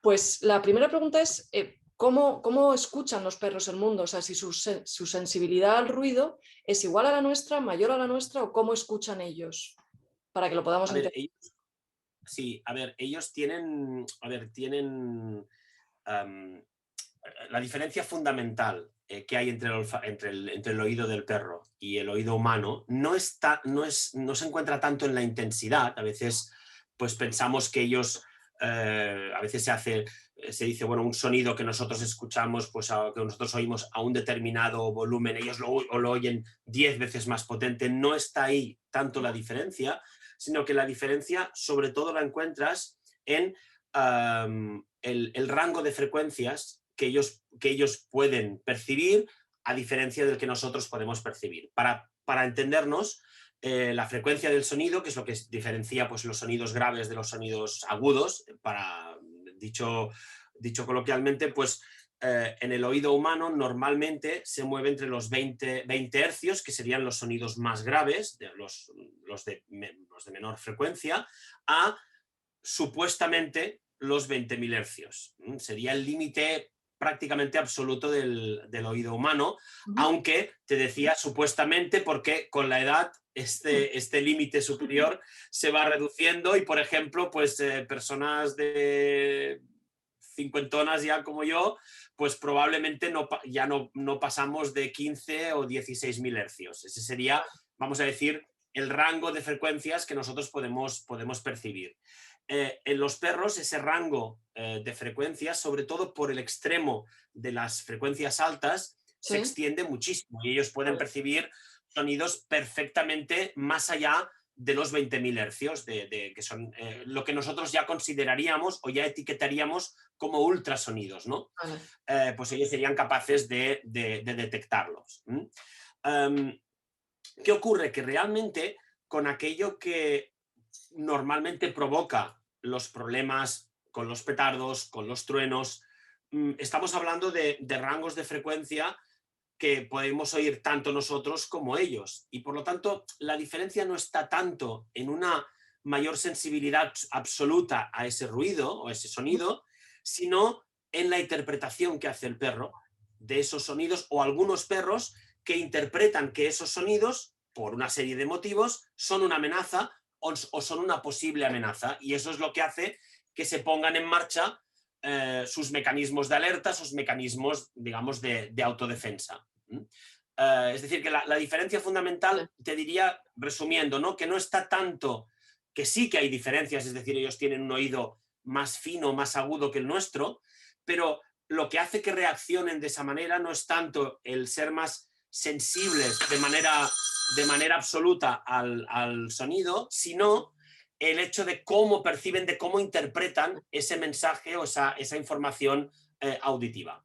Pues la primera pregunta es, ¿cómo escuchan los perros el mundo? O sea, si su sensibilidad al ruido es igual a la nuestra, mayor a la nuestra, o cómo escuchan ellos, para que lo podamos A ver, entender. sí, a ver, ellos tienen, am, la diferencia fundamental que hay entre el oído del perro y el oído humano no se encuentra tanto en la intensidad. A veces pues pensamos que ellos, a veces se dice, bueno, un sonido que nosotros escuchamos, pues que nosotros oímos a un determinado volumen, ellos lo oyen 10 veces más potente. No está ahí tanto la diferencia, sino que la diferencia sobre todo la encuentras en el rango de frecuencias que ellos pueden percibir a diferencia del que nosotros podemos percibir. Para entendernos, la frecuencia del sonido, que es lo que diferencia pues, los sonidos graves de los sonidos agudos, dicho coloquialmente, pues en el oído humano normalmente se mueve entre los 20 hercios, que serían los sonidos más graves, los de menor frecuencia, a supuestamente los 20.000 hercios. Sería el límite prácticamente absoluto del oído humano, Ujú. aunque te decía supuestamente porque con la edad este límite superior se va reduciendo y, por ejemplo, pues personas de cincuentonas ya como yo, pues probablemente ya no pasamos de 15 o 16.000 hercios. Ese sería, vamos a decir, el rango de frecuencias que nosotros podemos percibir. En los perros ese rango de frecuencias, sobre todo por el extremo de las frecuencias altas, se Sí, extiende muchísimo y ellos pueden vale. percibir sonidos perfectamente más allá de los 20.000 hercios, que son lo que nosotros ya consideraríamos o ya etiquetaríamos como ultrasonidos, ¿no? Vale. Pues ellos serían capaces de detectarlos. ¿Qué ocurre? Que realmente con aquello que normalmente provoca los problemas con los petardos, con los truenos, estamos hablando de rangos de frecuencia que podemos oír tanto nosotros como ellos. Y por lo tanto, la diferencia no está tanto en una mayor sensibilidad absoluta a ese ruido o a ese sonido, sino en la interpretación que hace el perro de esos sonidos, o algunos perros que interpretan que esos sonidos, por una serie de motivos, son una amenaza o son una posible amenaza. Y eso es lo que hace que se pongan en marcha sus mecanismos de alerta, sus mecanismos, digamos, de autodefensa. Es decir, que la diferencia fundamental, Vale. te diría, resumiendo, ¿no? Que no está tanto, que sí que hay diferencias, es decir, ellos tienen un oído más fino, más agudo que el nuestro, pero lo que hace que reaccionen de esa manera no es tanto el ser más sensibles de manera absoluta al sonido, sino el hecho de cómo perciben, de cómo interpretan ese mensaje o esa información auditiva.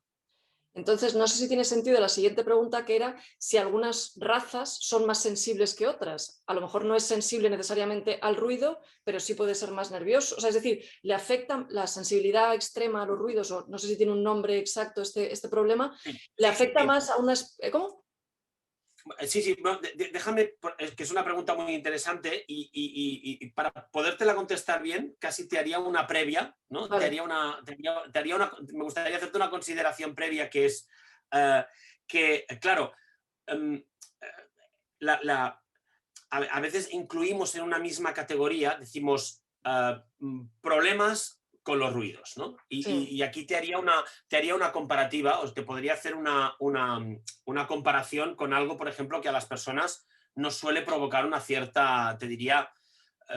Entonces, no sé si tiene sentido la siguiente pregunta, que era si algunas razas son más sensibles que otras. A lo mejor no es sensible necesariamente al ruido, pero sí puede ser más nervioso. O sea, es decir, le afecta la sensibilidad extrema a los ruidos, o no sé si tiene un nombre exacto este problema, Sí, le sí, sí. afecta más a unas... ¿Cómo? Sí, sí, no, déjame, que es una pregunta muy interesante y para podértela contestar bien, casi te haría una previa, ¿no? Vale. Me gustaría hacerte una consideración previa que es eh, que, claro, em, la, la- a veces incluimos en una misma categoría, decimos problemas con los ruidos, ¿no? Sí. Y aquí te haría una comparativa, o te podría hacer una comparación con algo, por ejemplo, que a las personas nos suele provocar una cierta, te diría,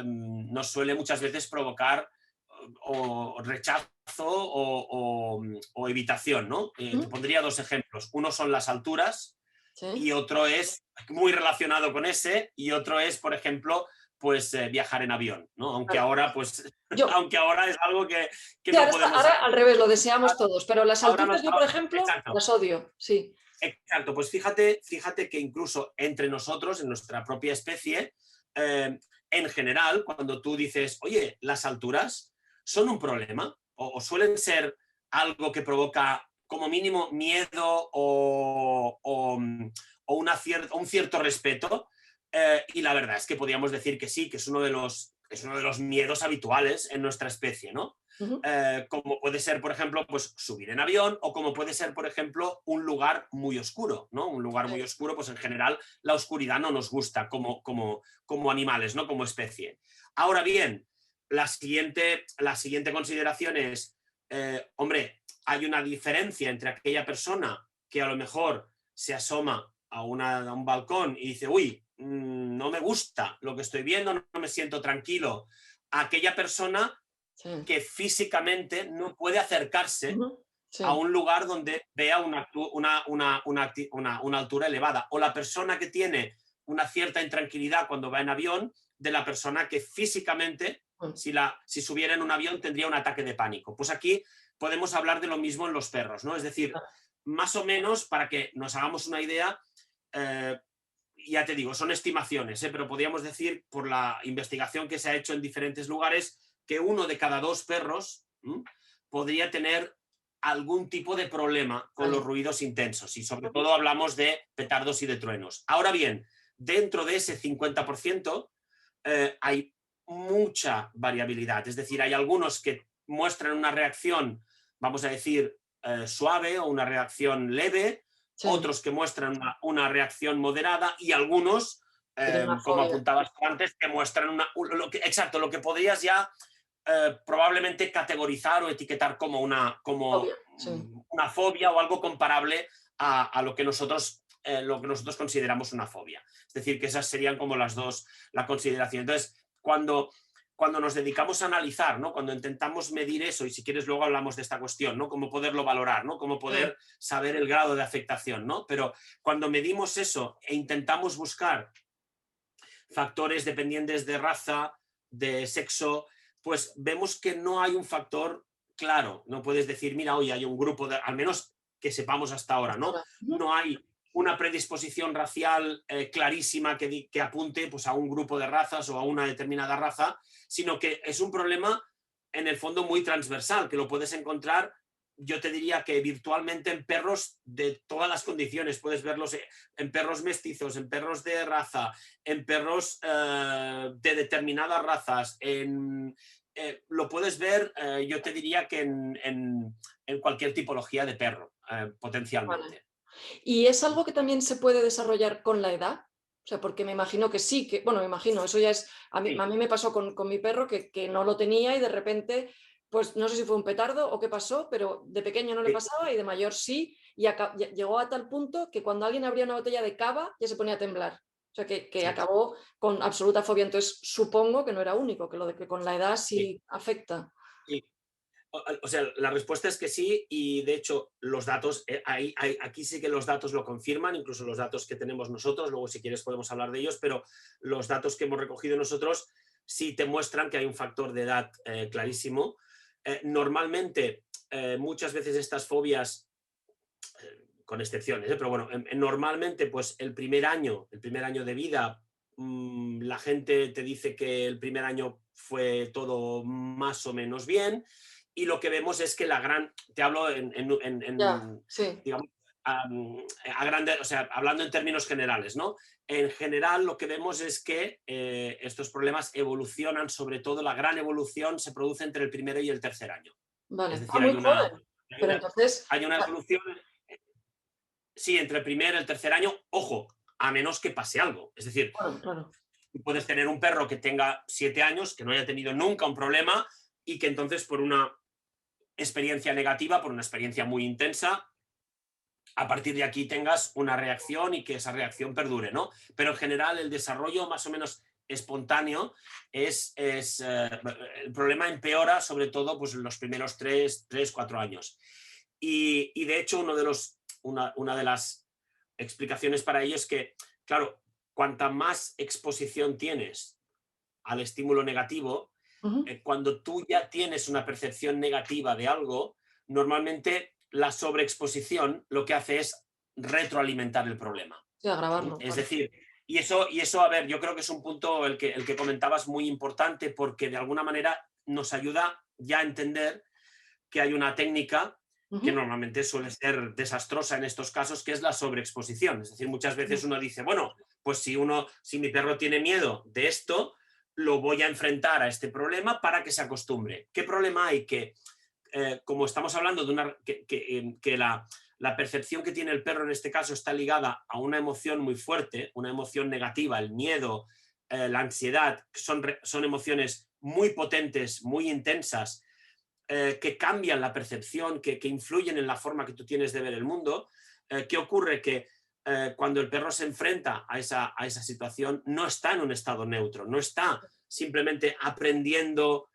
nos suele muchas veces provocar o rechazo o evitación, ¿no? Te ¿Mm? pondría dos ejemplos. Uno son las alturas, Sí. y otro es muy relacionado con ese, y otro es, por ejemplo, pues viajar en avión, ¿no? Aunque Vale. ahora, pues, Yo, aunque ahora es algo que sí, no ahora, podemos ahora hacer. al revés, lo deseamos todos, pero las Ahora no, alturas yo, por ejemplo, exacto, las odio, sí. exacto. Pues fíjate que incluso entre nosotros, en nuestra propia especie, en general, cuando tú dices, oye, las alturas son un problema o suelen ser algo que provoca como mínimo miedo o un cierto respeto, y la verdad es que podríamos decir que sí, que es uno de los es uno de los miedos habituales en nuestra especie, ¿no? Como puede ser, por ejemplo, pues subir en avión, o como puede ser, por ejemplo, un lugar muy oscuro, ¿no? Un lugar muy oscuro, pues en general la oscuridad no nos gusta como animales, ¿no? Como especie. Ahora bien, la siguiente consideración es, hombre, hay una diferencia entre aquella persona que a lo mejor se asoma a un balcón y dice, uy, no me gusta lo que estoy viendo, no me siento tranquilo. A aquella persona que físicamente no puede acercarse a un lugar donde vea una altura elevada. O la persona que tiene una cierta intranquilidad cuando va en avión, de la persona que físicamente, si subiera en un avión, tendría un ataque de pánico. Pues aquí podemos hablar de lo mismo en los perros, ¿no? Es decir, más o menos, para que nos hagamos una idea, ya te digo, son estimaciones, pero podríamos decir, por la investigación que se ha hecho en diferentes lugares, que 1 de cada 2 perros podría tener algún tipo de problema con los ruidos intensos, y sobre todo hablamos de petardos y de truenos. Ahora bien, dentro de ese 50% hay mucha variabilidad, es decir, hay algunos que muestran una reacción, vamos a decir, suave, o una reacción leve, otros que muestran una reacción moderada, y algunos, como apuntabas antes, que muestran lo que podrías ya probablemente categorizar o etiquetar como una fobia, o algo comparable a lo que nosotros consideramos una fobia. Es decir, que esas serían como la consideración. Entonces, cuando nos dedicamos a analizar, ¿no? Cuando intentamos medir eso, y si quieres luego hablamos de esta cuestión, ¿no? Cómo poderlo valorar, ¿no? Cómo poder saber el grado de afectación, ¿no? Pero cuando medimos eso e intentamos buscar factores dependientes de raza, de sexo, pues vemos que no hay un factor claro. No puedes decir, mira, hoy hay un grupo al menos que sepamos hasta ahora, ¿no? No hay una predisposición racial clarísima que apunte, pues, a un grupo de razas o a una determinada raza, sino que es un problema en el fondo muy transversal, que lo puedes encontrar, yo te diría que virtualmente, en perros de todas las condiciones. Puedes verlos en perros mestizos, en perros de raza, en perros de determinadas razas, lo puedes ver, yo te diría que en cualquier tipología de perro, potencialmente. ¿Y es algo que también se puede desarrollar con la edad? O sea, porque me imagino que sí, bueno, me imagino, eso ya es, a mí me pasó con mi perro que no lo tenía, y de repente, pues no sé si fue un petardo o qué pasó, pero de pequeño no le pasaba y de mayor sí, y llegó a tal punto que cuando alguien abría una botella de cava ya se ponía a temblar. O sea, que acabó con absoluta fobia. Entonces, supongo que no era único, que lo de que con la edad sí afecta. Sí. O sea, la respuesta es que sí, y de hecho los datos, aquí sí que los datos lo confirman, incluso los datos que tenemos nosotros, luego si quieres podemos hablar de ellos, pero los datos que hemos recogido nosotros sí te muestran que hay un factor de edad clarísimo. Normalmente, muchas veces estas fobias, con excepciones, pero bueno, normalmente pues el primer año de vida, la gente te dice que el primer año fue todo más o menos bien, y lo que vemos es que te hablo digamos, o sea, hablando en términos generales, ¿no? En general lo que vemos es que estos problemas evolucionan, sobre todo la gran evolución se produce entre el primero y el tercer año. Vale, Es decir, muy joven. Pero entonces, hay una evolución, sí, entre el primer y el tercer año, ojo, a menos que pase algo. Es decir, claro. puedes tener un perro que tenga 7 años, que no haya tenido nunca un problema, y que entonces, por una experiencia negativa, por una experiencia muy intensa, a partir de aquí tengas una reacción y que esa reacción perdure, ¿no? Pero en general el desarrollo más o menos espontáneo el problema empeora sobre todo pues en los primeros 3, 4 años. Y de hecho una de las explicaciones para ello es que, claro, cuanta más exposición tienes al estímulo negativo, cuando tú ya tienes una percepción negativa de algo, normalmente la sobreexposición lo que hace es retroalimentar el problema. Sí, agravarlo. Es decir, y eso, a ver, yo creo que es un punto el que comentabas muy importante, porque de alguna manera nos ayuda ya a entender que hay una técnica que normalmente suele ser desastrosa en estos casos, que es la sobreexposición. Es decir, muchas veces uno dice, bueno, pues si mi perro tiene miedo de esto, lo voy a enfrentar a este problema para que se acostumbre. ¿Qué problema hay? Que como estamos hablando de que la percepción que tiene el perro en este caso está ligada a una emoción muy fuerte, una emoción negativa, el miedo, la ansiedad, son emociones muy potentes, muy intensas, que cambian la percepción, que influyen en la forma que tú tienes de ver el mundo. ¿Qué ocurre? Que cuando el perro se enfrenta a esa situación, no está en un estado neutro, no está simplemente aprendiendo,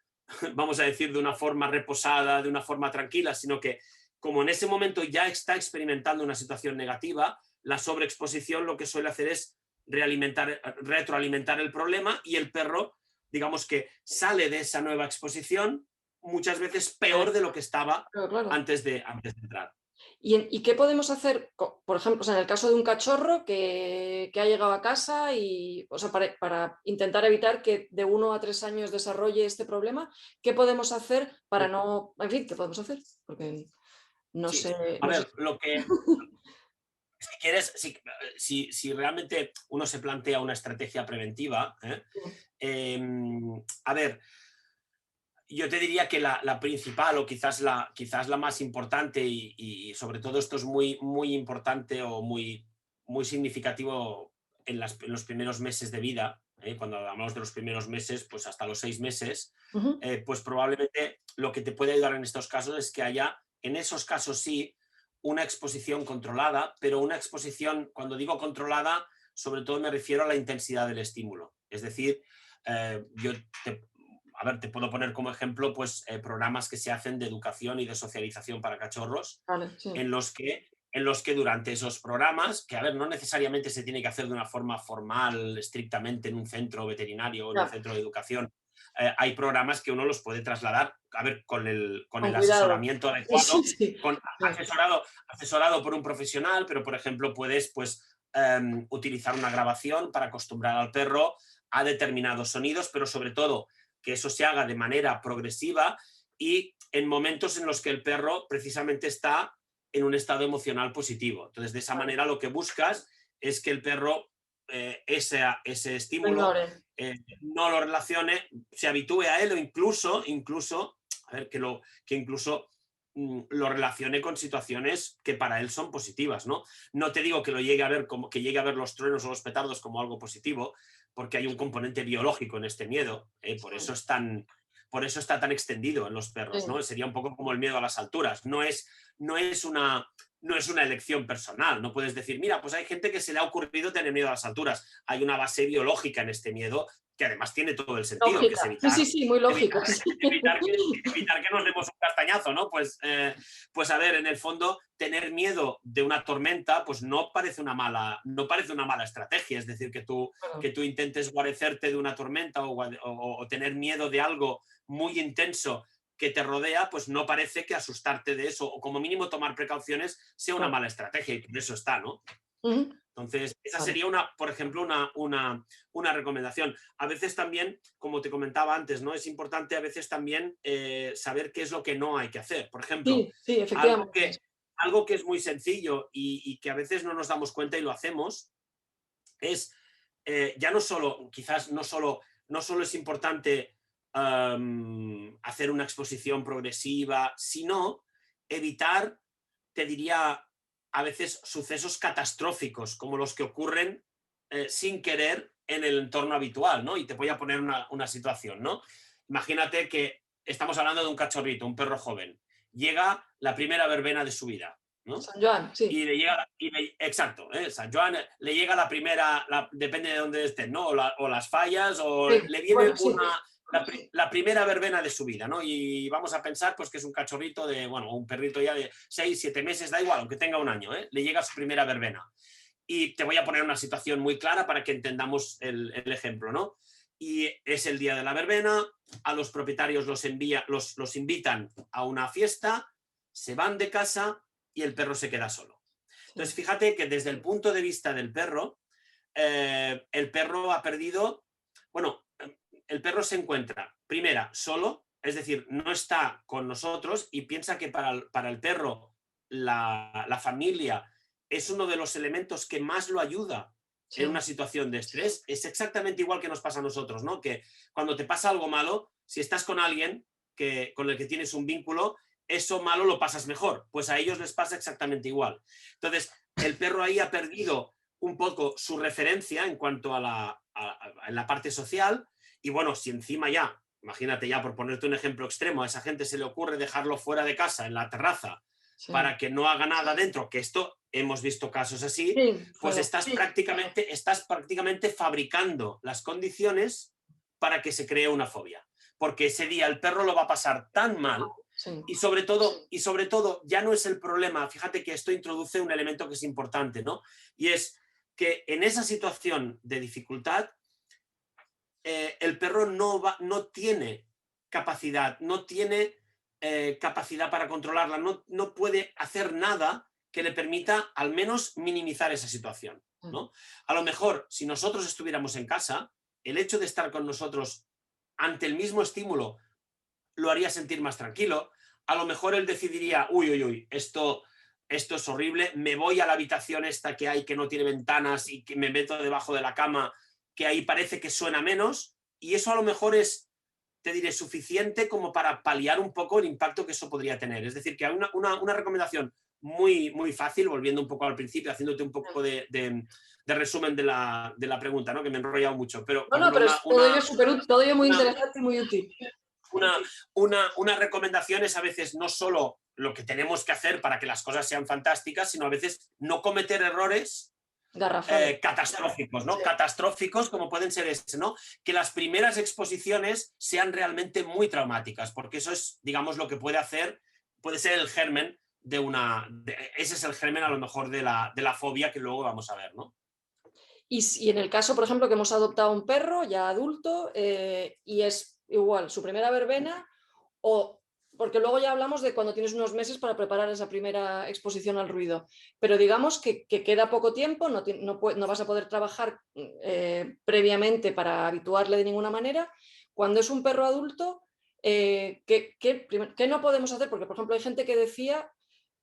vamos a decir, de una forma reposada, de una forma tranquila, sino que como en ese momento ya está experimentando una situación negativa, la sobreexposición lo que suele hacer es retroalimentar el problema, y el perro, digamos que sale de esa nueva exposición muchas veces peor de lo que estaba Claro, claro. antes de entrar. ¿Y qué podemos hacer, por ejemplo, o sea, en el caso de un cachorro que ha llegado a casa y, o sea, para intentar evitar que de 1 a 3 años desarrolle este problema? ¿Qué podemos hacer para no, en fin, qué podemos hacer? Porque no Sí, sé, a no sé. ver, lo que, si quieres, si realmente uno se plantea una estrategia preventiva, a ver, yo te diría que la principal, o quizás la más importante, y sobre todo esto es muy, muy importante o muy, muy significativo en los primeros meses de vida, cuando hablamos de los primeros meses, pues hasta los 6 meses, Ujú. pues probablemente lo que te puede ayudar en estos casos es que haya, en esos casos sí, una exposición controlada, pero una exposición, cuando digo controlada, sobre todo me refiero a la intensidad del estímulo. Es decir, yo a ver, te puedo poner como ejemplo pues, programas que se hacen de educación y de socialización para cachorros, Vale, sí. en los que durante esos programas, que a ver, no necesariamente se tiene que hacer de una forma formal, estrictamente en un centro veterinario o en un Ya, centro de educación, hay programas que uno los puede trasladar, a ver, con con el cuidado. asesoramiento Sí, sí, adecuado, sí. Sí. asesorado por un profesional, pero por ejemplo puedes pues, utilizar una grabación para acostumbrar al perro a determinados sonidos, pero sobre todo que eso se haga de manera progresiva y en momentos en los que el perro precisamente está en un estado emocional positivo. Entonces, de esa Vale. manera lo que buscas es que el perro ese Lo estímulo ignore. no lo relacione, se habitúe a él, o incluso a ver, que incluso lo relacione con situaciones que para él son positivas, ¿no? No te digo que lo llegue a ver como que llegue a ver los truenos o los petardos como algo positivo, porque hay un componente biológico en este miedo, Sí, por eso está tan extendido en los perros, sí. ¿no? Sería un poco como el miedo a las alturas, no es una elección personal, no puedes decir, mira, pues hay gente que se le ha ocurrido tener miedo a las alturas, hay una base biológica en este miedo que además tiene todo el sentido, que es Lógica. Sí, sí, sí, muy lógico. Sí. evitar que nos demos un castañazo, ¿no? Pues a ver, en el fondo, tener miedo de una tormenta, pues no parece una mala estrategia. Es decir, que Bueno, tú intentes guarecerte de una tormenta o tener miedo de algo muy intenso que te rodea, pues no parece que asustarte de eso, o como mínimo tomar precauciones, sea una claro. mala estrategia, y por eso está, ¿no? Ujú. Entonces, esa Vale. sería por ejemplo, una recomendación. A veces también, como te comentaba antes, ¿no? Es importante a veces también saber qué es lo que no hay que hacer. Por ejemplo, Sí, sí, algo efectivamente. que, algo que es muy sencillo y que a veces no nos damos cuenta y lo hacemos, es ya no solo, quizás no solo es importante hacer una exposición progresiva, sino evitar, te diría, a veces sucesos catastróficos como los que ocurren sin querer en el entorno habitual, ¿no? Y te voy a poner una situación, ¿no? Imagínate que estamos hablando de un cachorrito, un perro joven. Llega la primera verbena de su vida, ¿no? San Joan, sí. Y le llega, exacto, San Joan le llega la primera, depende de dónde estén, ¿no? O las fallas, o Sí, le viene bueno, sí. la primera verbena de su vida, ¿no? Y vamos a pensar pues que es un cachorrito bueno, un perrito ya de 6, 7 meses, da igual, aunque tenga un año, le llega su primera verbena. Y te voy a poner una situación muy clara para que entendamos el ejemplo, ¿no? Y es el día de la verbena, a los propietarios los invitan a una fiesta, se van de casa y el perro se queda solo. Entonces, Sí. fíjate que desde el punto de vista del perro, el perro ha perdido, bueno, el perro se encuentra, primera, solo, es decir, no está con nosotros, y piensa que para el perro la familia es uno de los elementos que más lo ayuda Sí. en una situación de estrés, es exactamente igual que nos pasa a nosotros, ¿no? Que cuando te pasa algo malo, si estás con alguien con el que tienes un vínculo, eso malo lo pasas mejor. Pues a ellos les pasa exactamente igual. Entonces, el perro ahí ha perdido un poco su referencia en cuanto a la parte social. Y bueno, si encima ya, imagínate ya, por ponerte un ejemplo extremo, a esa gente se le ocurre dejarlo fuera de casa, en la terraza, Sí. para que no haga nada dentro, que esto hemos visto casos así, Sí, pues claro. estás prácticamente fabricando las condiciones para que se cree una fobia. Porque ese día el perro lo va a pasar tan mal Sí. y sobre todo ya no es el problema. Fíjate que esto introduce un elemento que es importante, ¿no? Y es que en esa situación de dificultad el perro no tiene capacidad, no tiene capacidad para controlarla, no puede hacer nada que le permita al menos minimizar esa situación, ¿no? A lo mejor, si nosotros estuviéramos en casa, el hecho de estar con nosotros ante el mismo estímulo lo haría sentir más tranquilo. A lo mejor él decidiría, uy, esto es horrible, me voy a la habitación esta que hay que no tiene ventanas y que me meto debajo de la cama, que ahí parece que suena menos, y eso a lo mejor es, te diré, suficiente como para paliar un poco el impacto que eso podría tener. Es decir, que hay una recomendación muy, muy fácil, volviendo un poco al principio, haciéndote un poco de resumen de la pregunta, ¿no? Que me he enrollado mucho, pero por No, ejemplo, pero es todo ello súper útil, todo ello muy interesante y muy útil. una recomendación es a veces no solo lo que tenemos que hacer para que las cosas sean fantásticas, sino a veces no cometer errores Garrafal. catastróficos, ¿no? Sí. Catastróficos como pueden ser ese, ¿no? Que las primeras exposiciones sean realmente muy traumáticas, porque eso es, digamos, lo que puede ser el germen ese es el germen a lo mejor de la fobia que luego vamos a ver, ¿no? Y en el caso, por ejemplo, que hemos adoptado un perro ya adulto y es igual su primera verbena, o porque luego ya hablamos de cuando tienes unos meses para preparar esa primera exposición al ruido, pero digamos que queda poco tiempo, no vas a poder trabajar previamente para habituarle de ninguna manera. Cuando es un perro adulto, ¿qué no podemos hacer? Porque, por ejemplo, hay gente que decía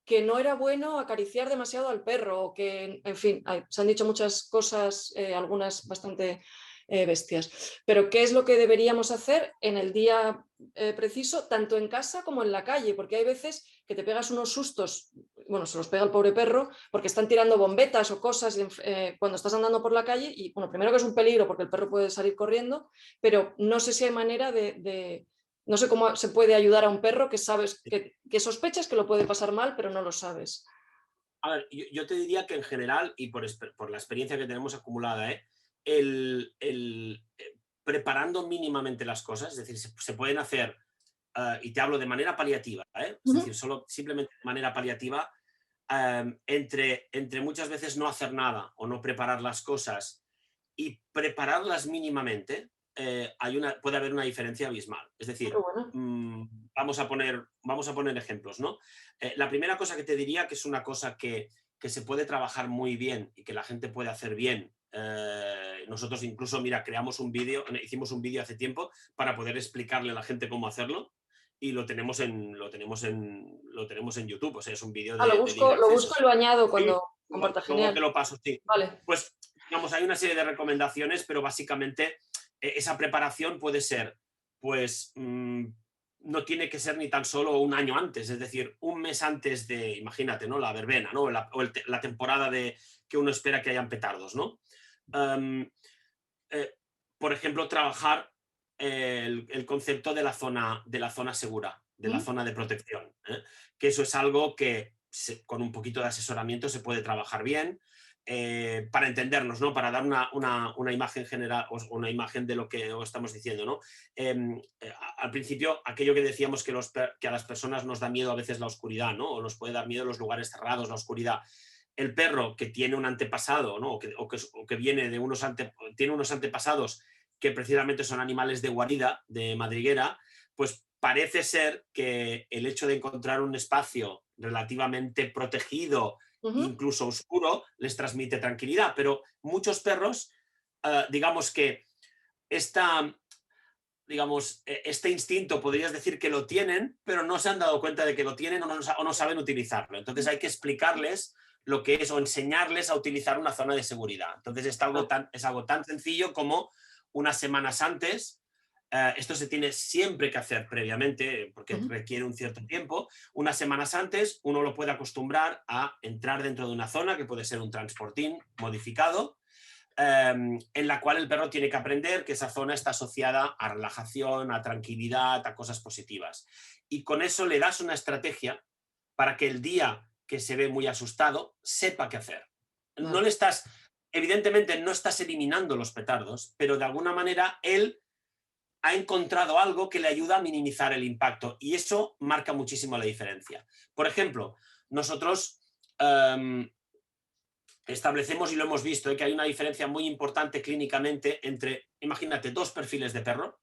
que no era bueno acariciar demasiado al perro, o que, en fin, se han dicho muchas cosas, algunas bastante bestias. Pero ¿qué es lo que deberíamos hacer en el día preciso, tanto en casa como en la calle? Porque hay veces que te pegas unos sustos, bueno, se los pega el pobre perro, porque están tirando bombetas o cosas cuando estás andando por la calle, y bueno, primero que es un peligro porque el perro puede salir corriendo, pero no sé si hay manera no sé cómo se puede ayudar a un perro que sabes, que sospechas que lo puede pasar mal, pero no lo sabes. A ver, yo te diría que en general, y por la experiencia que tenemos acumulada, preparando mínimamente las cosas, es decir, se pueden hacer, y te hablo de manera paliativa, es decir, solo simplemente de manera paliativa, entre muchas veces no hacer nada o no preparar las cosas y prepararlas mínimamente, puede haber una diferencia abismal. Es decir, Bueno. vamos a poner ejemplos, ¿no? La primera cosa que te diría, que es una cosa que se puede trabajar muy bien y que la gente puede hacer bien. Nosotros incluso, mira, hicimos un vídeo hace tiempo para poder explicarle a la gente cómo hacerlo, y lo tenemos en YouTube, o sea, es un vídeo de libre Lo busco acceso. y lo añado Sí, cuando comparta. luego te Genial. lo paso, sí. Vale. Pues, digamos, hay una serie de recomendaciones, pero básicamente esa preparación puede ser, pues, no tiene que ser ni tan solo un año antes, es decir, un mes antes de, imagínate, ¿no? La verbena, ¿no? La temporada que uno espera que hayan petardos, ¿no? Um, eh, por ejemplo, trabajar el concepto de la zona segura, de la zona de protección, que eso es algo que con un poquito de asesoramiento se puede trabajar bien, para entendernos, ¿no? Para dar una imagen general, o una imagen de lo que estamos diciendo, ¿no? Al principio, aquello que decíamos que a las personas nos da miedo a veces la oscuridad, ¿no? O nos puede dar miedo los lugares cerrados, la oscuridad. El perro que tiene un antepasado, ¿no? o que viene de tiene unos antepasados que precisamente son animales de guarida, de madriguera, pues parece ser que el hecho de encontrar un espacio relativamente protegido, incluso oscuro, les transmite tranquilidad. Pero muchos perros, digamos que este instinto podrías decir que lo tienen, pero no se han dado cuenta de que lo tienen, o no saben utilizarlo. Entonces hay que explicarles lo que es, o enseñarles a utilizar una zona de seguridad. Entonces es algo tan sencillo como unas semanas antes. Esto se tiene siempre que hacer previamente porque requiere un cierto tiempo. Unas semanas antes uno lo puede acostumbrar a entrar dentro de una zona que puede ser un transportín modificado, en la cual el perro tiene que aprender que esa zona está asociada a relajación, a tranquilidad, a cosas positivas. Y con eso le das una estrategia para que el día que se ve muy asustado sepa qué hacer. No le estás, evidentemente no estás eliminando los petardos, pero de alguna manera él ha encontrado algo que le ayuda a minimizar el impacto y eso marca muchísimo la diferencia. Por ejemplo, nosotros establecemos, y lo hemos visto, que hay una diferencia muy importante clínicamente entre, imagínate, dos perfiles de perro,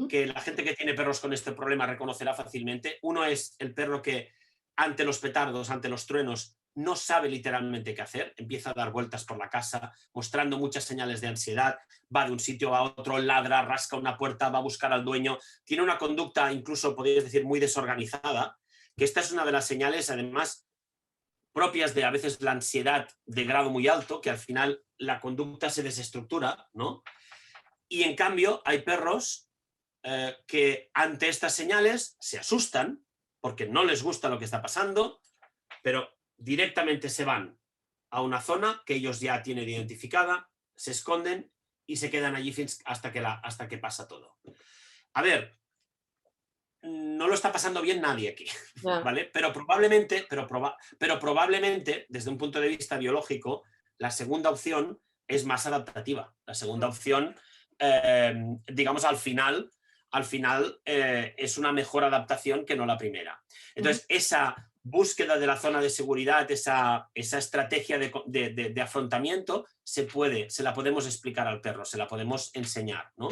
que la gente que tiene perros con este problema reconocerá fácilmente. Uno es el perro que ante los petardos, ante los truenos, no sabe literalmente qué hacer, empieza a dar vueltas por la casa, mostrando muchas señales de ansiedad, va de un sitio a otro, ladra, rasca una puerta, va a buscar al dueño, tiene una conducta incluso, podrías decir, muy desorganizada, que esta es una de las señales, además, propias de a veces la ansiedad de grado muy alto, que al final la conducta se desestructura, ¿no? Y en cambio hay perros que ante estas señales se asustan porque no les gusta lo que está pasando, pero directamente se van a una zona que ellos ya tienen identificada, se esconden y se quedan allí hasta que pasa todo. A ver, no lo está pasando bien nadie aquí, ¿vale? Pero probablemente, desde un punto de vista biológico, la segunda opción es más adaptativa. La segunda opción, digamos, al final es una mejor adaptación que no la primera. Entonces, esa búsqueda de la zona de seguridad, esa estrategia de afrontamiento, se la podemos explicar al perro, se la podemos enseñar, ¿no?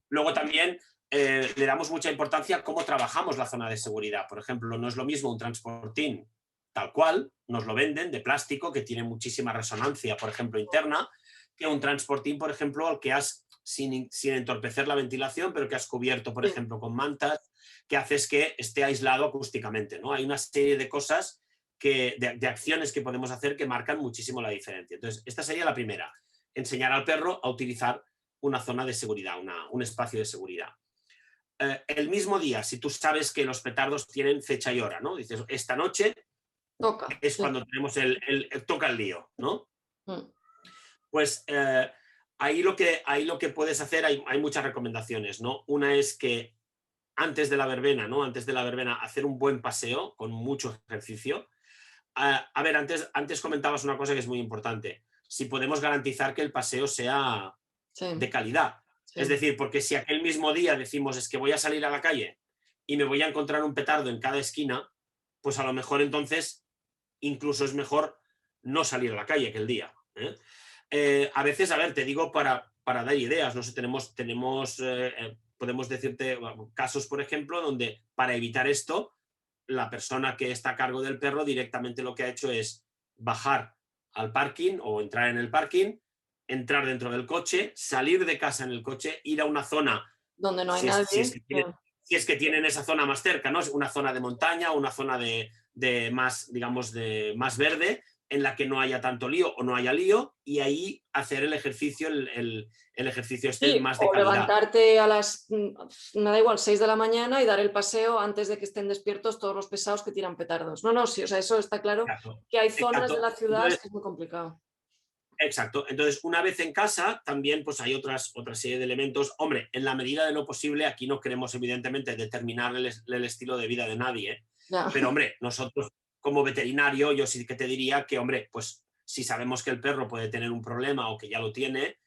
Luego también le damos mucha importancia a cómo trabajamos la zona de seguridad. Por ejemplo, no es lo mismo un transportín tal cual, nos lo venden de plástico, que tiene muchísima resonancia, por ejemplo, interna, que un transportín, por ejemplo, al que has, sin entorpecer la ventilación, pero que has cubierto, por ejemplo, con mantas, que haces que esté aislado acústicamente, ¿no? Hay una serie de cosas, de acciones que podemos hacer que marcan muchísimo la diferencia. Entonces, esta sería la primera, enseñar al perro a utilizar una zona de seguridad, un espacio de seguridad. El mismo día, si tú sabes que los petardos tienen fecha y hora, ¿no? Dices, esta noche es cuando tenemos toca el lío, ¿no? Pues ahí lo que puedes hacer, hay muchas recomendaciones, ¿no? Una es que antes de la verbena, ¿no? Antes de la verbena, hacer un buen paseo con mucho ejercicio. A ver, antes comentabas una cosa que es muy importante. Si podemos garantizar que el paseo sea de calidad. Es decir, porque si aquel mismo día decimos es que voy a salir a la calle y me voy a encontrar un petardo en cada esquina, pues a lo mejor entonces incluso es mejor no salir a la calle aquel día. A veces, a ver, te digo para dar ideas, no sé, podemos decirte casos, por ejemplo, donde para evitar esto, la persona que está a cargo del perro directamente lo que ha hecho es bajar al parking o entrar en el parking, entrar dentro del coche, salir de casa en el coche, ir a una zona donde no hay nadie. Si es que tienen esa zona más cerca, ¿no? Es una zona de montaña, una zona de más, digamos, de más verde, en la que no haya tanto lío o no haya lío, y ahí hacer el ejercicio, el ejercicio más de o calidad. Levantarte a las, me da igual, 6 de la mañana y dar el paseo antes de que estén despiertos todos los pesados que tiran petardos. No, sí, o sea, eso está claro. Exacto. Que hay zonas de la ciudad que es muy complicado. Exacto. Entonces, una vez en casa, también pues hay otra serie de elementos. Hombre, en la medida de lo posible, aquí no queremos evidentemente determinar el estilo de vida de nadie, pero hombre, nosotros como veterinario, yo sí que te diría que, hombre, pues si sabemos que el perro puede tener un problema o que ya lo tiene,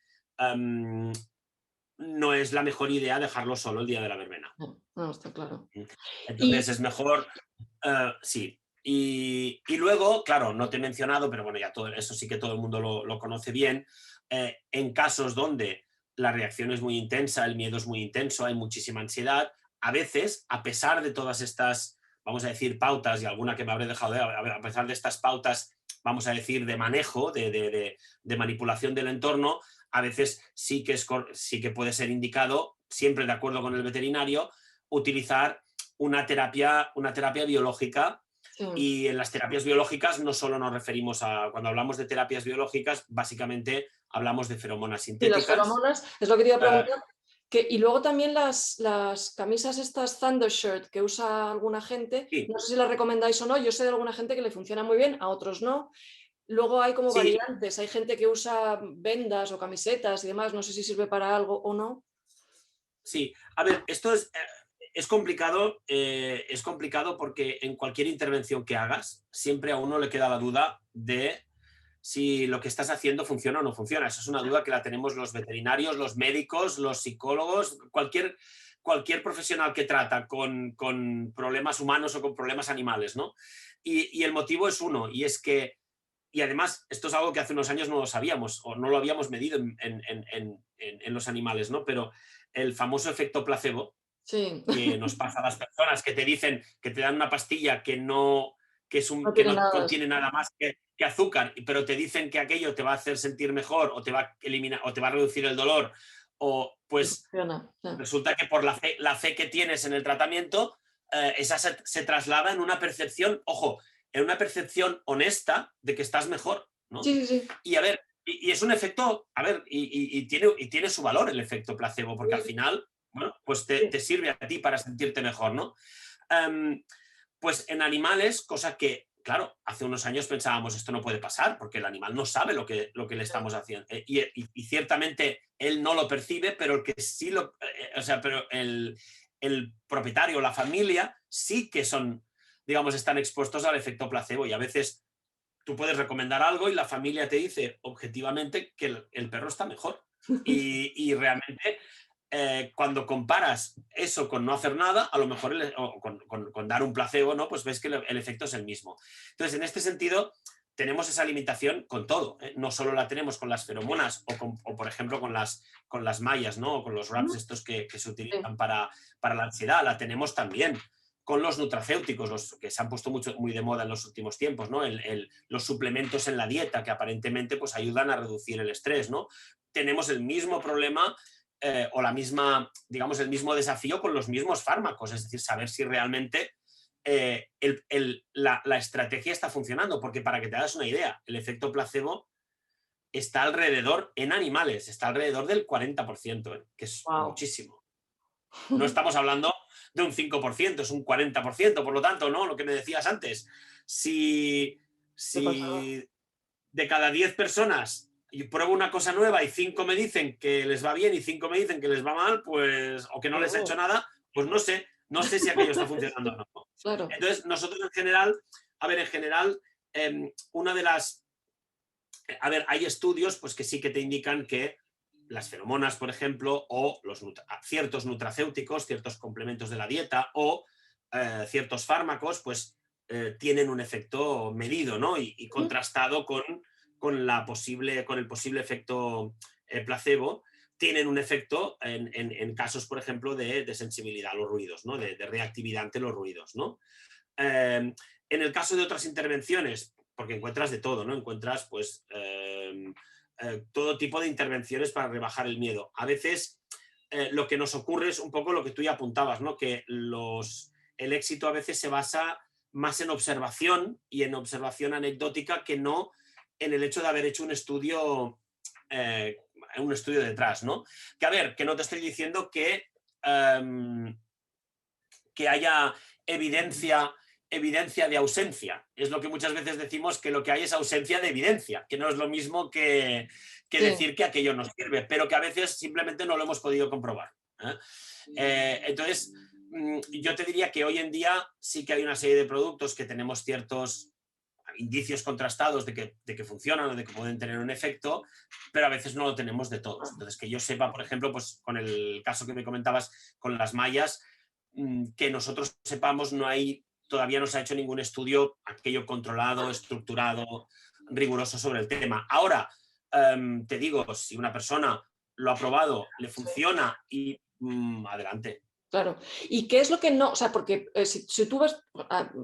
no es la mejor idea dejarlo solo el día de la verbena. No, está claro. Entonces es mejor, sí. Y luego, claro, no te he mencionado, pero bueno, ya eso sí que todo el mundo lo conoce bien, en casos donde la reacción es muy intensa, el miedo es muy intenso, hay muchísima ansiedad, a veces, a pesar de todas estas, vamos a decir, pautas, y alguna que me habré dejado a pesar de estas pautas, vamos a decir, de manejo, de manipulación del entorno, a veces sí que puede ser indicado, siempre de acuerdo con el veterinario, utilizar una terapia biológica Sí. Y en las terapias biológicas no solo nos referimos a, cuando hablamos de terapias biológicas, básicamente hablamos de feromonas Y las sintéticas. feromonas, es lo que te iba a eh, preguntar. Y luego también las camisas estas Thunder Shirt que usa alguna gente, sí, no sé si las recomendáis o no, yo sé de alguna gente que le funciona muy bien, a otros no. Luego hay como sí, variantes, hay gente que usa vendas o camisetas y demás, no sé si sirve para algo o no. sí. A ver, esto es complicado porque en cualquier intervención que hagas, siempre a uno le queda la duda de si lo que estás haciendo funciona o no funciona. Esa es una duda que la tenemos los veterinarios, los médicos, los psicólogos, cualquier profesional que trata con problemas humanos o con problemas animales, ¿no? Y el motivo es uno, y es que, y además, esto es algo que hace unos años no lo sabíamos o no lo habíamos medido en los animales, ¿no? Pero el famoso efecto placebo, Sí, que nos pasa a las personas, que te dicen que te dan una pastilla no que tiene no nada de contiene nada más que azúcar, pero te dicen que aquello te va a hacer sentir mejor o te va a eliminar o te va a reducir el dolor, o y pues funciona. Sí. resulta que por la fe que tienes en el tratamiento, esa se traslada en una percepción, ojo, en una percepción honesta de que estás mejor, ¿no? Sí, sí, Y a ver, y es un efecto, a ver, y tiene su valor el efecto placebo, porque al sí, final, bueno, pues sí. te sirve a ti para sentirte mejor, ¿no? Em, pues en animales, cosa que, claro, hace unos años pensábamos esto no puede pasar, porque el animal no sabe lo que le estamos haciendo. Y ciertamente él no lo percibe, pero el que sí lo. O sea, pero el propietario, la familia, sí que son, digamos, están expuestos al efecto placebo. Y a veces tú puedes recomendar algo y la familia te dice objetivamente que el perro está mejor. Y realmente cuando comparas eso con no hacer nada, a lo mejor o con dar un placebo, ¿no? Pues ves que el efecto es el mismo. Entonces, en este sentido, tenemos esa limitación con todo. ¿Eh? No solo la tenemos con las feromonas o por ejemplo, con las mallas, ¿no? O con los wraps estos que se Sí. utilizan para la ansiedad. La tenemos también con los nutracéuticos, los que se han puesto muy de moda en los últimos tiempos, ¿no? Los suplementos en la dieta que aparentemente pues, ayudan a reducir el estrés, ¿no? Tenemos el mismo problema o la misma, digamos, el mismo desafío con los mismos fármacos, es decir, saber si realmente la estrategia está funcionando, porque para que te hagas una idea, el efecto placebo está alrededor, en animales, está alrededor del 40%, que es Wow. muchísimo. No estamos hablando de un 5%, es un 40%, por lo tanto, ¿no? Lo que me decías antes, si, Qué pasada. si de cada 10 personas y pruebo una cosa nueva y 5 me dicen que les va bien y 5 me dicen que les va mal, pues, o que no les ha hecho Oh, nada, pues no sé si aquello está funcionando o no. claro. Entonces, nosotros en general, a ver, en general, una de las, a ver, hay estudios pues que sí que te indican que las feromonas, por ejemplo, o ciertos nutracéuticos, ciertos complementos de la dieta o ciertos fármacos, pues tienen un efecto medido, ¿no? Y contrastado con el posible efecto placebo, tienen un efecto en casos, por ejemplo, de sensibilidad a los ruidos, ¿no? De reactividad ante los ruidos, ¿no? En el caso de otras intervenciones, porque encuentras de todo, ¿no? Encuentras, pues, todo tipo de intervenciones para rebajar el miedo. A veces lo que nos ocurre es un poco lo que tú ya apuntabas, ¿no? Que el éxito a veces se basa más en observación y en observación anecdótica que no en el hecho de haber hecho eh, un estudio detrás, ¿no? Que a ver, que no te estoy diciendo que haya evidencia de ausencia. Es lo que muchas veces decimos, que lo que hay es ausencia de evidencia, que no es lo mismo que Sí. decir que aquello nos sirve, pero que a veces simplemente no lo hemos podido comprobar. Entonces, yo te diría que hoy en día sí que hay una serie de productos que tenemos ciertos indicios contrastados de que funcionan o de que pueden tener un efecto, pero a veces no lo tenemos de todos. Entonces, que yo sepa, por ejemplo, pues con el caso que me comentabas con las mallas, que nosotros sepamos, todavía no se ha hecho ningún estudio aquello controlado, estructurado, riguroso sobre el tema. Ahora, te digo, si una persona lo ha probado, le funciona y adelante. Claro. ¿Y qué es lo que no? O sea, porque si tú ves,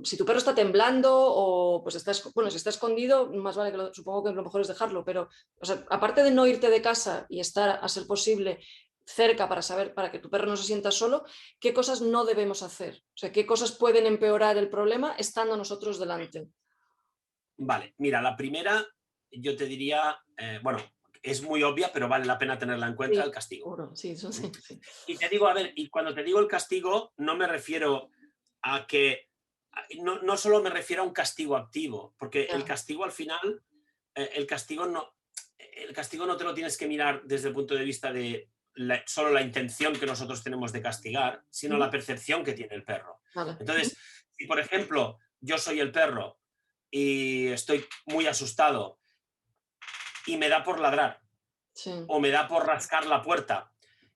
si tu perro está temblando o pues bueno, si está escondido, más vale que supongo que lo mejor es dejarlo, pero o sea, aparte de no irte de casa y estar a ser posible cerca para saber, para que tu perro no se sienta solo, qué cosas no debemos hacer. O sea, qué cosas pueden empeorar el problema estando nosotros delante. Vale, mira, la primera yo te diría, bueno, es muy obvia, pero vale la pena tenerla en cuenta, Sí, el castigo. seguro, sí, eso ¿Mm? sí, sí. Y te digo, a ver, y cuando te digo el castigo, no me refiero a que, no solo me refiero a un castigo activo, porque el Ya, castigo al final, el castigo no te lo tienes que mirar desde el punto de vista de solo la intención que nosotros tenemos de castigar, sino ujú, la percepción que tiene el perro. vale, ujú, Entonces, si por ejemplo yo soy el perro y estoy muy asustado y me da por ladrar sí, o me da por rascar la puerta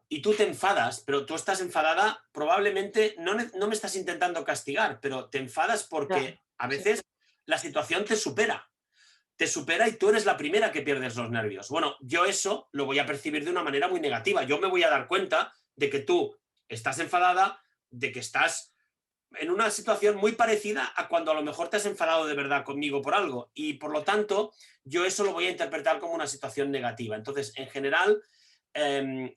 y tú te enfadas, pero tú estás enfadada, probablemente no me estás intentando castigar, pero te enfadas ya, porque a sí, veces la situación te supera y tú eres la primera que pierdes los nervios. Bueno, yo eso lo voy a percibir de una manera muy negativa. Yo me voy a dar cuenta de que tú estás enfadada, de que estás en una situación muy parecida a cuando a lo mejor te has enfadado de verdad conmigo por algo y por lo tanto yo eso lo voy a interpretar como una situación negativa. Entonces, en general, eh,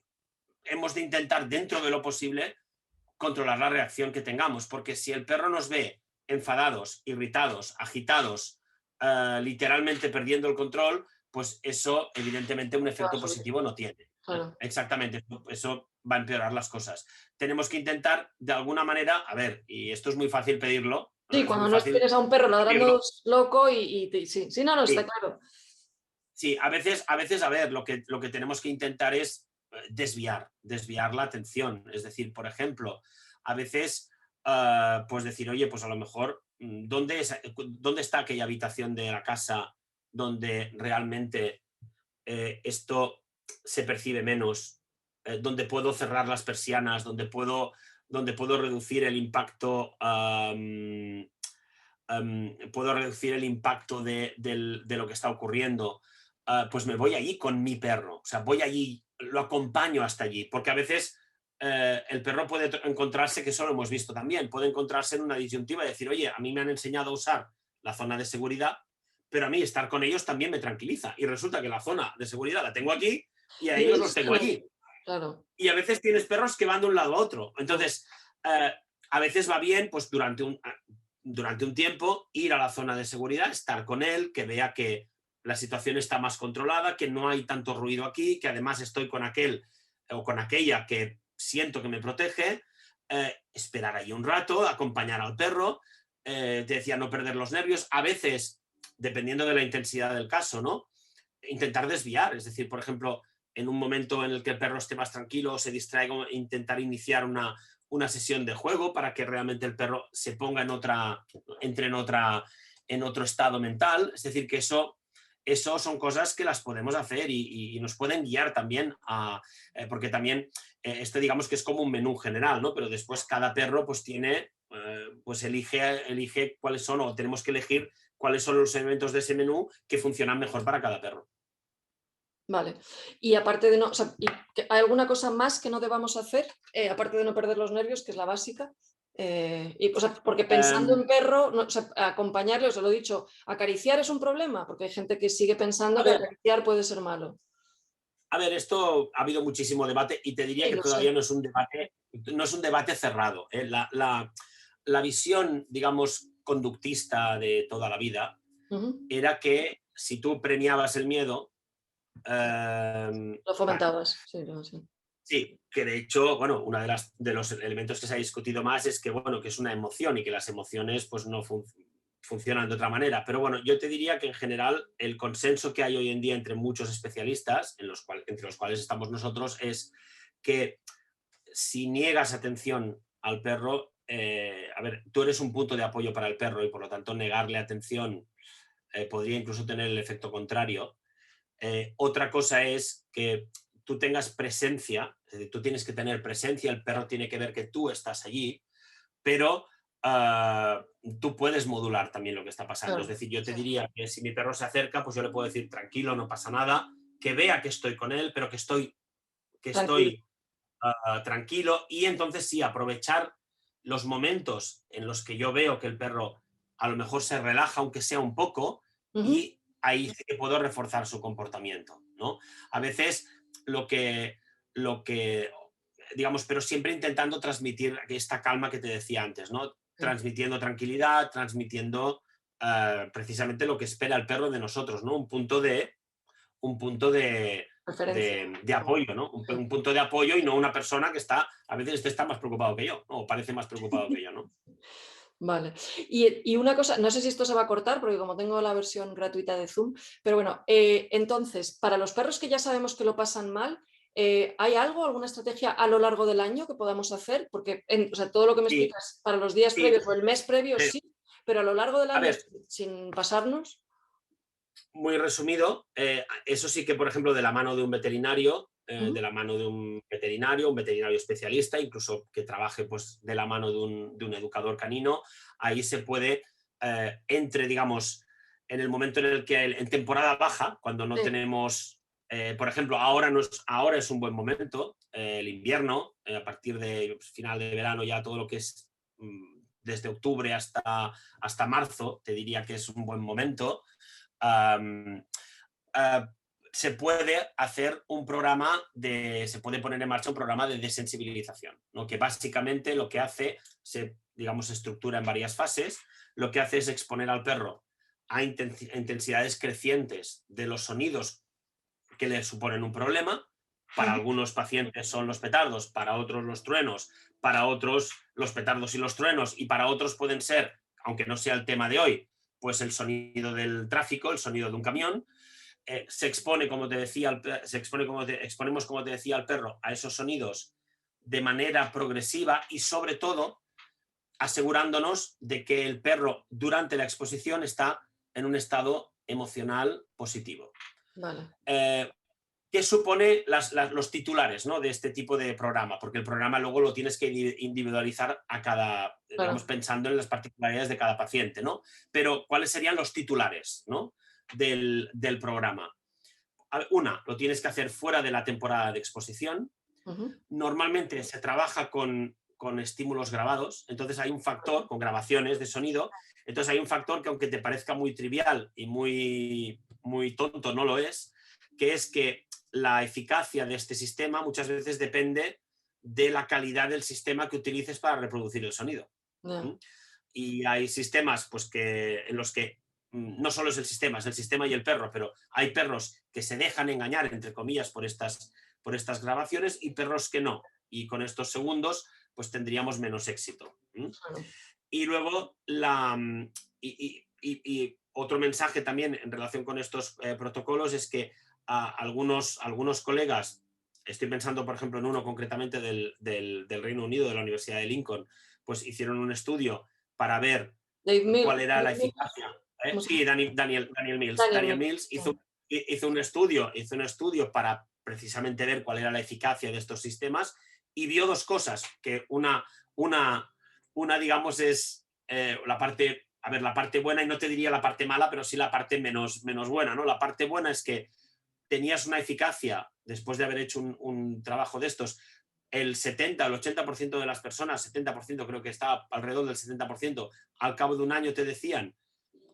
hemos de intentar dentro de lo posible controlar la reacción que tengamos, porque si el perro nos ve enfadados, irritados, agitados, literalmente perdiendo el control, pues eso evidentemente un va a efecto subir, positivo no tiene. claro. Exactamente, eso va a empeorar las cosas. Tenemos que intentar de alguna manera, a ver, y esto es muy fácil pedirlo, Sí, es muy cuando no fácil tienes a un perro ladrando decirlo, loco sí, sí, no, no, está sí, claro. sí, a ver, lo que tenemos que intentar es desviar la atención. Es decir, por ejemplo, a veces, pues decir, oye, pues a lo mejor, ¿dónde está aquella habitación de la casa donde realmente esto se percibe menos? Donde puedo cerrar las persianas, donde puedo reducir el impacto, puedo reducir el impacto de lo que está ocurriendo, pues me voy allí con mi perro. O sea, voy allí, lo acompaño hasta allí, porque a veces el perro puede encontrarse, que eso lo hemos visto también, puede encontrarse en una disyuntiva y decir, oye, a mí me han enseñado a usar la zona de seguridad, pero a mí estar con ellos también me tranquiliza. Y resulta que la zona de seguridad la tengo aquí y a Y ellos ellos los tengo están ahí, allí. claro, Y a veces tienes perros que van de un lado a otro. claro. Entonces, a veces va bien, pues durante un tiempo, ir a la zona de seguridad, estar con él, que vea que la situación está más controlada, que no hay tanto ruido aquí, que además estoy con aquel o con aquella que siento que me protege, esperar ahí un rato, acompañar al perro, te decía no perder los nervios, a veces, dependiendo de la intensidad del caso, ¿no? Intentar desviar, es decir, por ejemplo, en un momento en el que el perro esté más tranquilo, se distraiga, intentar iniciar una sesión de juego para que realmente el perro se ponga entre en otro estado mental. Es decir, que eso son cosas que las podemos hacer y nos pueden guiar también porque también esto digamos que es como un menú general, ¿no? Pero después cada perro pues tiene, pues elige cuáles son o tenemos que elegir cuáles son los elementos de ese menú que funcionan mejor para cada perro. Vale. Y aparte de no, o sea, ¿hay alguna cosa más que no debamos hacer? Aparte de no perder los nervios, que es la básica. O sea, porque pensando Um, en perro, o sea, acompañarle, os lo he dicho, acariciar es un problema, porque hay gente que sigue pensando a que ver, acariciar puede ser malo. esto ha habido muchísimo debate y te diría Sí, que lo sé. todavía no es un debate cerrado. ¿Eh? La visión, digamos, conductista de toda la vida Ujú. era que si tú premiabas el miedo, Lo bueno, fomentabas, sí, sí. sí, que de hecho, bueno, uno de los elementos que se ha discutido más es que, bueno, que es una emoción y que las emociones pues no funcionan de otra manera. Pero bueno, yo te diría que en general el consenso que hay hoy en día entre muchos especialistas, entre los cuales estamos nosotros, es que si niegas atención al perro, a ver, tú eres un punto de apoyo para el perro y por lo tanto negarle atención podría incluso tener el efecto contrario. Otra cosa es que tú tengas presencia, es decir, tú tienes que tener presencia, el perro tiene que ver que tú estás allí, pero tú puedes modular también lo que está pasando. Es Claro, decir, yo te sí. diría que si mi perro se acerca, pues yo le puedo decir tranquilo, no pasa nada, que vea que estoy con él, pero que Tranquilo. estoy tranquilo y entonces sí, aprovechar los momentos en los que yo veo que el perro a lo mejor se relaja, aunque sea un poco, Ujú. y ahí sí que puedo reforzar su comportamiento, ¿no? A veces lo que, lo que, digamos, pero siempre intentando transmitir esta calma que te decía antes, ¿no? Transmitiendo tranquilidad, transmitiendo precisamente lo que espera el perro de nosotros, ¿no? Un punto de apoyo, ¿no? Un punto de apoyo y no una persona que está, a veces está más preocupado que yo, ¿no? O parece más preocupado que yo, ¿no? Vale. Y una cosa, no sé si esto se va a cortar, porque como tengo la versión gratuita de Zoom, pero bueno, entonces, para los perros que ya sabemos que lo pasan mal, ¿hay alguna estrategia a lo largo del año que podamos hacer? Porque o sea, todo lo que me Sí, explicas para los días sí, previos o el mes previo, sí, pero a lo largo del a año, ver, sin pasarnos. muy resumido, eso sí que, por ejemplo, de la mano de un veterinario, Ujú. un veterinario especialista, incluso que trabaje pues, de la mano de un educador canino, ahí se puede, digamos, en el momento en el que en temporada baja, cuando no Sí. tenemos, por ejemplo, ahora es un buen momento, el invierno, a partir de final de verano ya todo lo que es desde octubre hasta marzo, te diría que es un buen momento. Um, uh, se puede hacer se puede poner en marcha un programa de desensibilización, ¿no? Que básicamente lo que hace, digamos, se estructura en varias fases, lo que hace es exponer al perro a intensidades crecientes de los sonidos que le suponen un problema. Para algunos pacientes son los petardos, para otros los truenos, para otros los petardos y los truenos, y para otros pueden ser, aunque no sea el tema de hoy, pues el sonido del tráfico, el sonido de un camión. Se expone, como te decía, exponemos, como te decía, al perro a esos sonidos de manera progresiva y sobre todo asegurándonos de que el perro durante la exposición está en un estado emocional positivo. Vale. ¿Qué supone los titulares, ¿no? De este tipo de programa? Porque el programa luego lo tienes que individualizar digamos, pensando en las particularidades de cada paciente, ¿no? Pero, ¿cuáles serían los titulares, ¿no? del programa? Una, lo tienes que hacer fuera de la temporada de exposición. Normalmente se trabaja con estímulos grabados, entonces hay un factor, con grabaciones de sonido, entonces hay un factor que aunque te parezca muy trivial y muy, muy tonto, no lo es, que es que la eficacia de este sistema muchas veces depende de la calidad del sistema que utilices para reproducir el sonido. Yeah. Y hay sistemas pues, en los que no solo es el sistema y el perro, pero hay perros que se dejan engañar, entre comillas, por estas grabaciones y perros que no. Y con estos segundos, pues tendríamos menos éxito. Y luego, y otro mensaje también en relación con estos protocolos es que algunos colegas, estoy pensando por ejemplo en uno concretamente del Reino Unido, de la Universidad de Lincoln, pues hicieron un estudio para ver cuál era la eficacia. Sí, Daniel Mills. Daniel Mills hizo un estudio para precisamente ver cuál era la eficacia de estos sistemas y vio dos cosas, que una digamos, es la parte buena, y no te diría la parte mala, pero sí la parte menos buena, ¿no? La parte buena es que tenías una eficacia, después de haber hecho un trabajo de estos, el 70 o el 80% de las personas, 70% creo que está alrededor del 70%, al cabo de un año te decían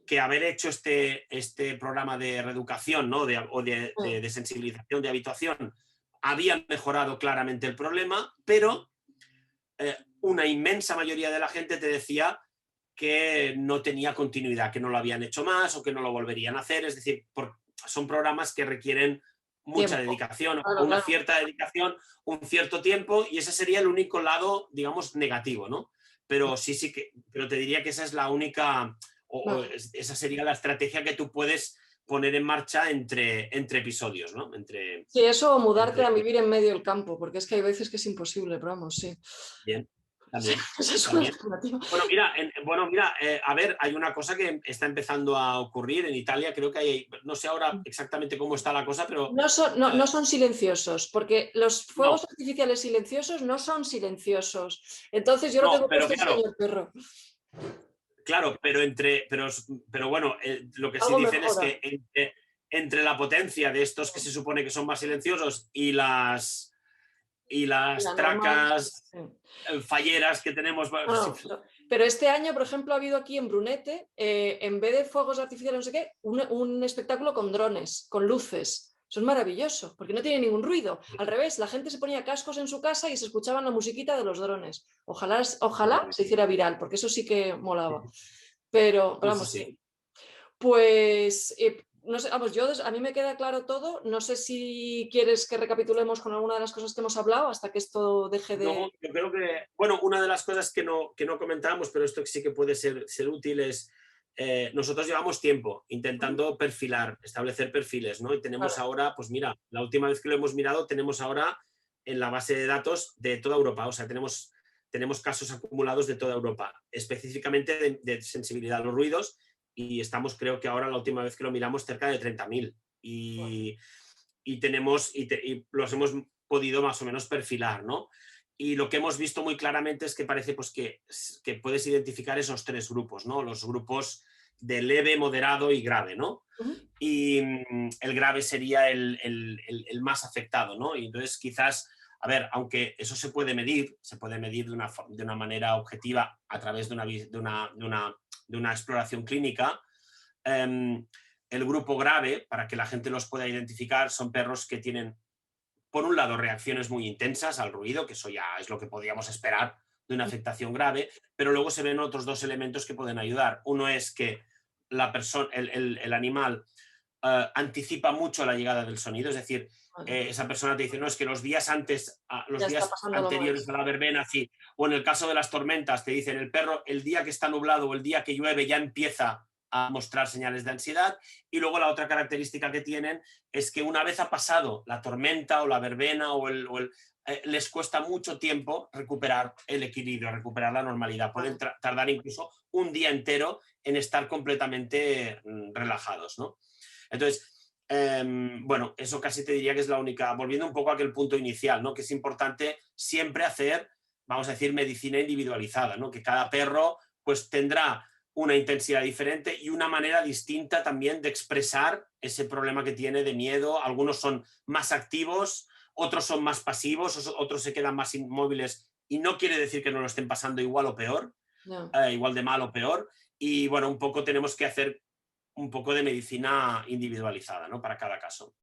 que haber hecho este programa de reeducación, ¿no? de sensibilización, de habituación, habían mejorado claramente el problema, pero una inmensa mayoría de la gente te decía que no tenía continuidad, que no lo habían hecho más o que no lo volverían a hacer. Es decir, son programas que requieren mucha dedicación, una cierta dedicación, un cierto tiempo, y ese sería el único lado, digamos, negativo, ¿no? Pero pero te diría que esa es la única, esa sería la estrategia que tú puedes poner en marcha entre episodios, ¿no? Sí, eso o mudarte a vivir en medio del campo, porque es que hay veces que es imposible, pero vamos, sí. Bien, también. Esa es una alternativa. Bueno, mira, a ver, hay una cosa que está empezando a ocurrir en Italia, creo que hay, no sé ahora exactamente cómo está la cosa, pero... No son silenciosos, porque los fuegos artificiales silenciosos no son silenciosos. Entonces yo lo tengo puesto el señor perro. Claro, pero bueno, lo que sí Algo dicen mejora. es que entre la potencia de estos que se supone que son más silenciosos y las tracas falleras que tenemos... Pero este año, por ejemplo, ha habido aquí en Brunete, en vez de fuegos artificiales, no sé qué, un espectáculo con drones, con luces. Eso es maravilloso, porque no tiene ningún ruido. Al revés, la gente se ponía cascos en su casa y se escuchaban la musiquita de los drones. Ojalá se hiciera viral, porque eso sí que molaba. Pero Sí, sí, vamos, sí. sí. Pues, no sé, vamos, a mí me queda claro todo. No sé si quieres que recapitulemos con alguna de las cosas que hemos hablado hasta que esto deje No, de... yo creo que, bueno, una de las cosas que no comentamos, pero esto sí que puede ser útil, es nosotros llevamos tiempo intentando perfilar, establecer perfiles, ¿no? Y tenemos Vale, ahora, pues mira, la última vez que lo hemos mirado, tenemos ahora en la base de datos de toda Europa, o sea, tenemos casos acumulados de toda Europa, específicamente de sensibilidad a los ruidos, y estamos, creo que ahora la última vez que lo miramos, cerca de 30.000. vale. Y tenemos, y los hemos podido más o menos perfilar, ¿no? Y lo que hemos visto muy claramente es que parece pues, que puedes identificar esos tres grupos, ¿no? Los grupos de leve, moderado y grave, ¿no? Ujú. Y el grave sería el más afectado, ¿no? Y entonces quizás, a ver, aunque eso se puede medir de una manera objetiva a través de una exploración clínica. El grupo grave, para que la gente los pueda identificar, son perros que tienen, por un lado, reacciones muy intensas al ruido, que eso ya es lo que podíamos esperar de una afectación grave, pero luego se ven otros dos elementos que pueden ayudar. Uno es que el animal anticipa mucho la llegada del sonido, es decir, Vale. esa persona te dice, no, es que los días antes, los Ya está días pasando lo anteriores más. a la verbena, sí, o en el caso de las tormentas, te dicen, el perro, el día que está nublado o el día que llueve ya empieza a mostrar señales de ansiedad. Y luego la otra característica que tienen es que una vez ha pasado la tormenta o la verbena les cuesta mucho tiempo recuperar el equilibrio, recuperar la normalidad. Pueden Vale. tardar incluso un día entero en estar completamente relajados, ¿no? Entonces, bueno, eso casi te diría que es la única, volviendo un poco a aquel punto inicial, ¿no? Que es importante siempre hacer, vamos a decir, medicina individualizada, ¿no? Que cada perro pues tendrá una intensidad diferente y una manera distinta también de expresar ese problema que tiene de miedo. Algunos son más activos, otros son más pasivos, otros se quedan más inmóviles, y no quiere decir que no lo estén pasando igual o peor, No. igual de mal o peor. Y bueno, un poco tenemos que hacer un poco de medicina individualizada, ¿no? Para cada caso.